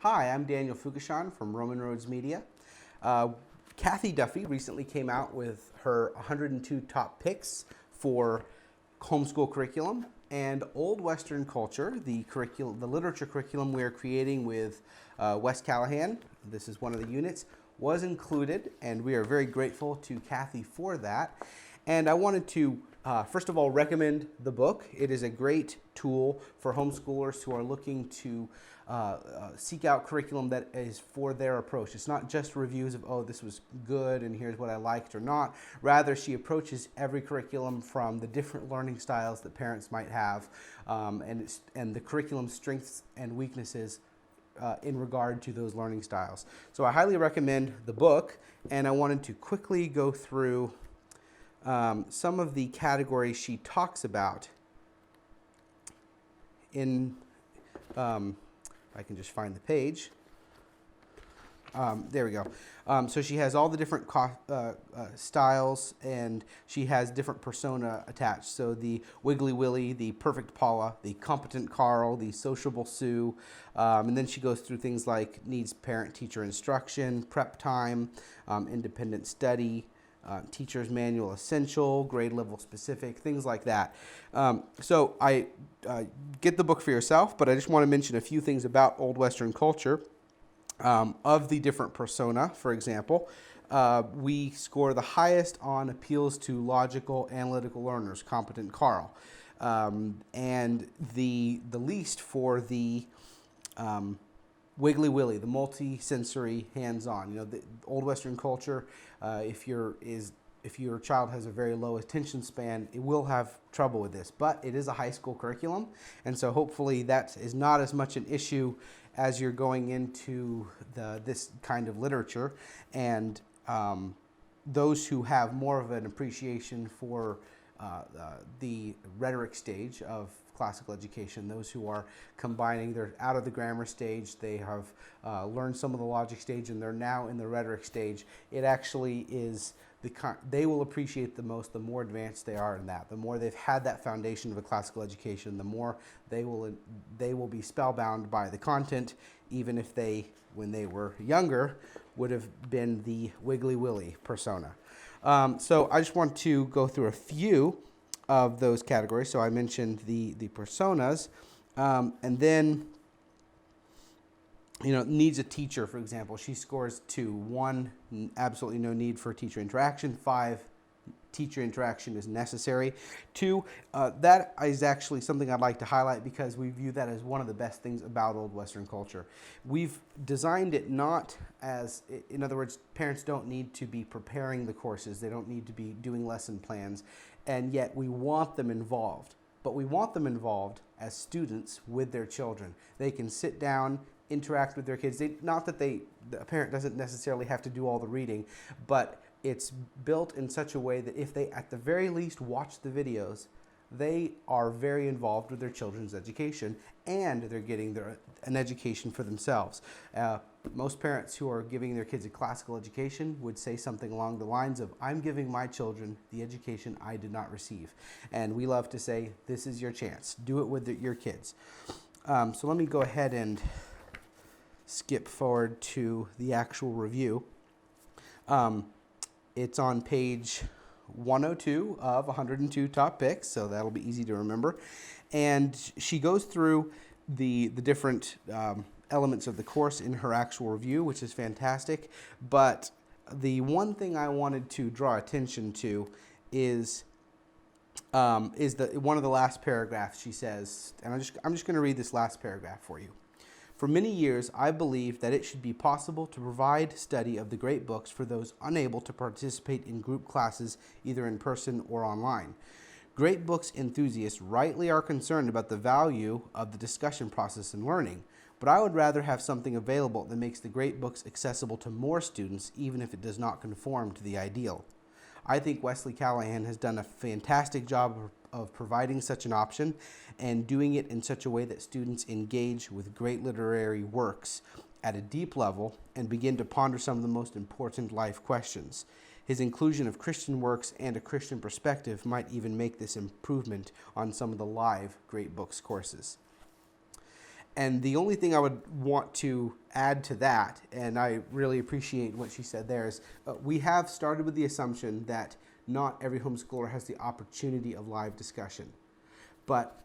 Hi, I'm Daniel Fukushan from Roman Roads Media. Cathy Duffy recently came out with her 102 top picks for homeschool curriculum, and Old Western Culture, the literature curriculum we are creating with Wes Callahan. This is one of the units, was included, and we are very grateful to Cathy for that. And I wanted to first of all recommend the book. It is a great tool for homeschoolers who are looking to seek out curriculum that is for their approach. It's not just reviews of, oh, this was good and here's what I liked or not. Rather, she approaches every curriculum from the different learning styles that parents might have, and the curriculum strengths and weaknesses in regard to those learning styles. So I highly recommend the book, and I wanted to quickly go through some of the categories she talks about in, if I can just find the page. There we go. So she has all the different styles, and she has different persona attached. So the Wiggly Willy, the Perfect Paula, the Competent Carl, the Sociable Sue, and then she goes through things like needs parent-teacher instruction, prep time, independent study, teacher's manual essential, grade level specific, things like that. So I get the book for yourself, but I just want to mention a few things about Old Western Culture. Of the different persona, for example, we score the highest on appeals to logical, analytical learners, Competent Carl, and the least for the Wiggly Willy, the multi-sensory, hands-on. You know, the Old Western Culture, if your child has a very low attention span, it will have trouble with this. But it is a high school curriculum, and so hopefully that is not as much an issue as you're going into this kind of literature. And those who have more of an appreciation for the rhetoric stage of classical education, those who are combining, they're out of the grammar stage, they have learned some of the logic stage, and they're now in the rhetoric stage. It actually is they will appreciate the most the more advanced they are in that. The more they've had that foundation of a classical education, the more they will be spellbound by the content, even if they, when they were younger, would have been the Wiggly Willy persona. So I just want to go through a few of those categories. So I mentioned the personas, and then, you know, needs a teacher, for example. She scores 2. 1, absolutely no need for teacher interaction. 5, teacher interaction is necessary. 2, that is actually something I'd like to highlight because we view that as one of the best things about Old Western Culture. We've designed it not as, in other words, parents don't need to be preparing the courses. They don't need to be doing lesson plans, and yet we want them involved. But we want them involved as students with their children. They can sit down, interact with their kids. Not that the parent doesn't necessarily have to do all the reading, but it's built in such a way that if they at the very least watch the videos, they are very involved with their children's education, and they're getting an education for themselves. Most parents who are giving their kids a classical education would say something along the lines of, I'm giving my children the education I did not receive. And we love to say, this is your chance. Do it with your kids. So let me go ahead and skip forward to the actual review. It's on page 102 of 102 top picks, so that'll be easy to remember. And she goes through the different elements of the course in her actual review, which is fantastic. But the one thing I wanted to draw attention to is one of the last paragraphs. She says, and I'm just going to read this last paragraph for you. For many years, I believed that it should be possible to provide study of the great books for those unable to participate in group classes either in person or online. Great books enthusiasts rightly are concerned about the value of the discussion process in learning, but I would rather have something available that makes the great books accessible to more students, even if it does not conform to the ideal. I think Wesley Callahan has done a fantastic job of providing such an option and doing it in such a way that students engage with great literary works at a deep level and begin to ponder some of the most important life questions. His inclusion of Christian works and a Christian perspective might even make this improvement on some of the live Great Books courses. And the only thing I would want to add to that, and I really appreciate what she said there, is we have started with the assumption that not every homeschooler has the opportunity of live discussion. But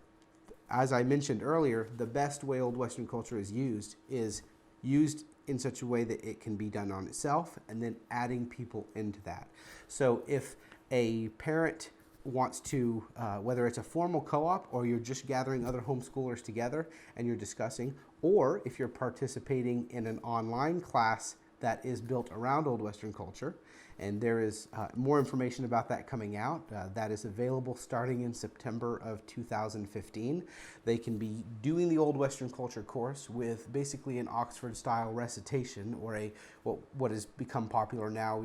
as I mentioned earlier, the best way Old Western culture is used in such a way that it can be done on itself, and then adding people into that. So if a parent wants to, whether it's a formal co-op or you're just gathering other homeschoolers together and you're discussing, or if you're participating in an online class that is built around Old Western culture, and there is more information about that coming out. That is available starting in September of 2015. They can be doing the Old Western culture course with basically an Oxford-style recitation, or what has become popular now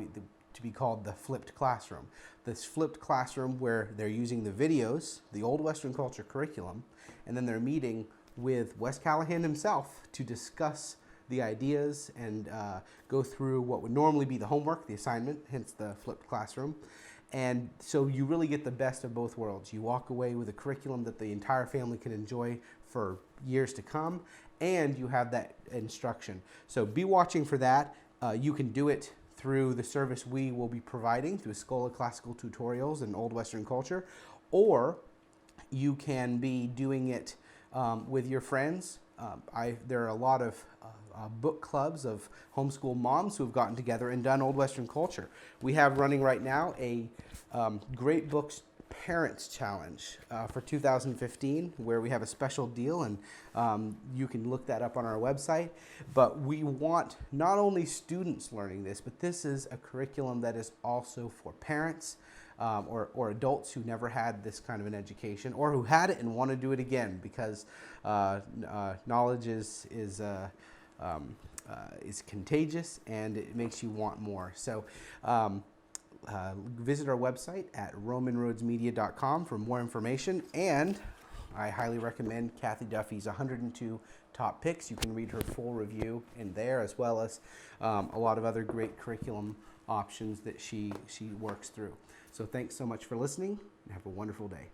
to be called the flipped classroom. This flipped classroom where they're using the videos, the Old Western culture curriculum, and then they're meeting with Wes Callahan himself to discuss the ideas and go through what would normally be the homework, the assignment, hence the flipped classroom. And so you really get the best of both worlds. You walk away with a curriculum that the entire family can enjoy for years to come, and you have that instruction. So be watching for that. You can do it through the service we will be providing through Schola Classical Tutorials and Old Western Culture, or you can be doing it with your friends. There are a lot of book clubs of homeschool moms who have gotten together and done Old Western culture. We have running right now a Great Books Parents Challenge for 2015, where we have a special deal, and you can look that up on our website. But we want not only students learning this, but this is a curriculum that is also for parents or adults who never had this kind of an education, or who had it and want to do it again, because knowledge is contagious and it makes you want more. So visit our website at romanroadsmedia.com for more information, and I highly recommend Cathy Duffy's 102 Top Picks. You can read her full review in there, as well as a lot of other great curriculum options that she works through. So thanks so much for listening, and have a wonderful day.